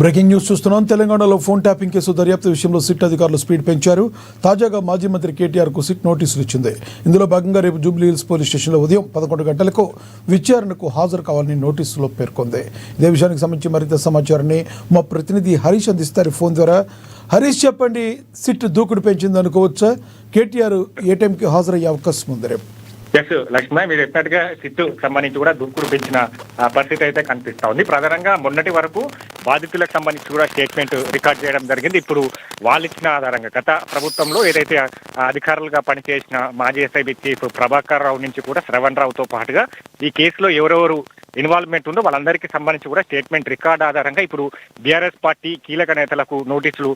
Breaking news చూస్తున్నాం. తెలంగాణలో phone tapping case దర్యాప్తు విషయంలో సిట్ అధికారులు స్పీడ్ పెంచారు. తాజాగా మాజీ మంత్రి కేటీఆర్కు సిట్ నోటీసులు ఇచ్చింది. ఇందులో భాగంగా రేపు జూబ్లీహిల్స్ పోలీస్ స్టేషన్లో ఉదయం 11 గంటలకు విచారణకు హాజరు కావాలని నోటీసులో పేర్కొంది. ఇదే విషయానికి సంబంధించి మరింత సమాచారాన్ని మా ప్రతినిధి హరీష్ అందిస్తారు ఫోన్ ద్వారా. హరీష్, చెప్పండి, సిట్ దూకుడు పెంచింది అనుకోవచ్చా? కేటీఆర్ ఏ టైంకి హాజరయ్యే అవకాశం ఉంది రేపు? ఎస్ లక్ష్మణ్, మీరు చెప్పినట్టుగా సిట్టు సంబంధించి కూడా దూకుడు పెంచిన పరిస్థితి అయితే కనిపిస్తా ఉంది. ప్రధానంగా మొన్నటి వరకు బాధితులకు సంబంధించి కూడా స్టేట్మెంట్ రికార్డ్ చేయడం జరిగింది. ఇప్పుడు వాళ్ళు ఇచ్చిన ఆధారంగా గత ప్రభుత్వంలో ఏదైతే అధికారులుగా పనిచేసిన మాజీ ఎస్ఐబి చీఫ్ ప్రభాకర్ రావు నుంచి కూడా శ్రవణ్ రావుతో పాటుగా ఈ కేసులో ఎవరెవరు ఇన్వాల్వ్మెంట్ ఉందో వాళ్ళందరికీ సంబంధించి కూడా స్టేట్మెంట్ రికార్డ్ ఆధారంగా ఇప్పుడు బీఆర్ఎస్ పార్టీ కీలక నేతలకు నోటీసులు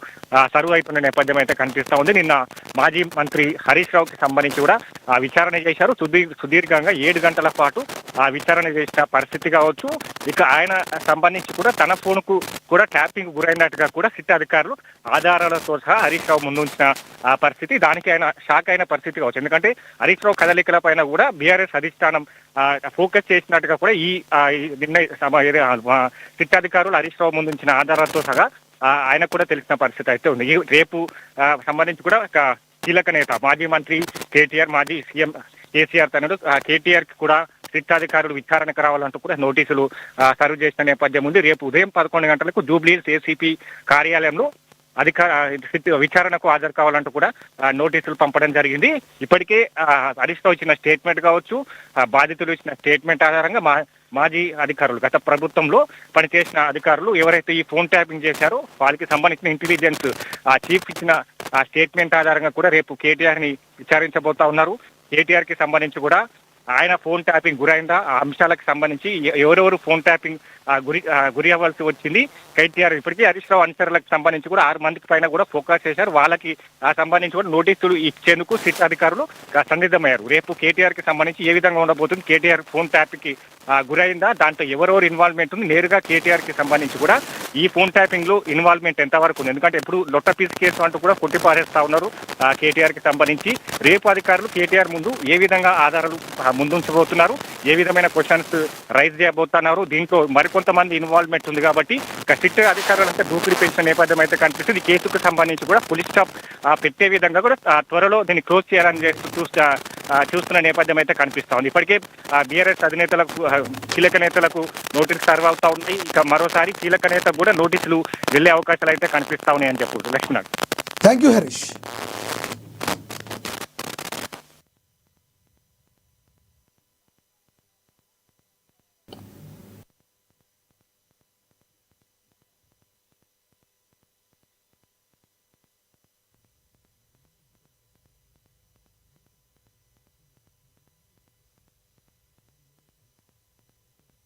సర్వ్ అవుతున్న నేపథ్యం అయితే కనిపిస్తా ఉంది. నిన్న మాజీ మంత్రి హరీష్ రావుకి సంబంధించి కూడా విచారణ చేశారు. సుదీర్ఘంగా 7 గంటల పాటు విచారణ చేసిన పరిస్థితి కావచ్చు. ఇక ఆయన సంబంధించి కూడా తన ఫోన్ కు కూడా ట్యాపింగ్ గురైనట్టుగా కూడా సిట్ అధికారులు ఆధారాలతో సహా హరీష్ రావు ముందు ఉంచిన పరిస్థితి. దానికి ఆయన షాక్ అయిన పరిస్థితి కావచ్చు. ఎందుకంటే హరీష్ రావు కదలికల పైన కూడా బీఆర్ఎస్ అధిష్టానం ఫోకస్ చేసినట్టుగా కూడా ఈ సిట్ అధికారులు హరీష్ రావు ముందు ఉంచిన ఆధారాలతో సహా ఆయనకు కూడా తెలిసిన పరిస్థితి అయితే ఉంది. రేపు సంబంధించి కూడా కీలక నేత మాజీ మంత్రి కేటీఆర్, మాజీ సీఎం కేసీఆర్ తనడు కేటీఆర్ కి కూడా సిట్ అధికారులు విచారణకు రావాలంటూ కూడా నోటీసులు సర్వ్ చేసిన నేపథ్యం ఉంది. రేపు ఉదయం 11 గంటలకు జూబ్లీహిల్స్ ఏసీపీ కార్యాలయంలో విచారణకు హాజరు కావాలంటూ కూడా నోటీసులు పంపడం జరిగింది. ఇప్పటికే హరీష్ రావు ఇచ్చిన స్టేట్మెంట్ కావచ్చు, బాధితులు ఇచ్చిన స్టేట్మెంట్ ఆధారంగా మాజీ అధికారులు గత ప్రభుత్వంలో పనిచేసిన అధికారులు ఎవరైతే ఈ ఫోన్ ట్యాపింగ్ చేశారో వాళ్ళకి సంబంధించిన ఇంటెలిజెన్స్ చీఫ్ ఇచ్చిన స్టేట్మెంట్ ఆధారంగా కూడా రేపు కేటీఆర్ ని విచారించబోతా ఉన్నారు. కేటీఆర్ కి సంబంధించి కూడా ఆయన ఫోన్ ట్యాపింగ్ గురైందా, ఆ అంశాలకు సంబంధించి ఎవరెవరు ఫోన్ ట్యాపింగ్ గురి అవ్వాల్సి వచ్చింది. కేటీఆర్ ఇప్పటికీ హరీష్ రావు అనుచరులకు సంబంధించి కూడా 6 మందికి పైన కూడా ఫోకస్ చేశారు. వాళ్ళకి సంబంధించి కూడా నోటీసులు ఇచ్చేందుకు సిట్ అధికారులు సన్నిద్ధమయ్యారు. రేపు కేటీఆర్ కి సంబంధించి ఏ విధంగా ఉండబోతుంది, కేటీఆర్ ఫోన్ ట్యాపింగ్ కి గురైందా, దాంట్లో ఎవరెవరు ఇన్వాల్వ్మెంట్ ఉంది, నేరుగా కేటీఆర్ కి సంబంధించి కూడా ఈ ఫోన్ ట్యాపింగ్ లో ఇన్వాల్వ్మెంట్ ఎంతవరకు ఉంది, ఎందుకంటే ఎప్పుడు లొట్టపీస్ కేసు అంటూ కూడా కొట్టిపారేస్తా ఉన్నారు కేటీఆర్ కి సంబంధించి. రేపు అధికారులు కేటీఆర్ ముందు ఏ విధంగా ఆధారాలు ముందుంచబోతున్నారు, ఏ విధమైన క్వశ్చన్స్ రైజ్ చేయబోతున్నారు, దీంట్లో మరికొంతమంది ఇన్వాల్వ్మెంట్ ఉంది కాబట్టి సిట్ అధికారులంతా దూకుడు పెంచిన నేపథ్యం అయితే కనిపిస్తుంది. ఈ కేసుకు సంబంధించి కూడా పోలీస్ స్టాప్ పెట్టే విధంగా కూడా త్వరలో దీన్ని క్లోజ్ చేయాలని చూస్తున్న నేపథ్యం అయితే కనిపిస్తా ఉంది. ఇప్పటికే బీఆర్ఎస్ అధినేతలకు కీలక నేతలకు నోటీసులు సర్వ్ అవుతా ఉన్నాయి. ఇక మరోసారి కీలక నేతకు కూడా నోటీసులు వెళ్లే అవకాశాలు అయితే కనిపిస్తా ఉన్నాయి అని చెప్పు లక్ష్మణ్. Thank you Harish.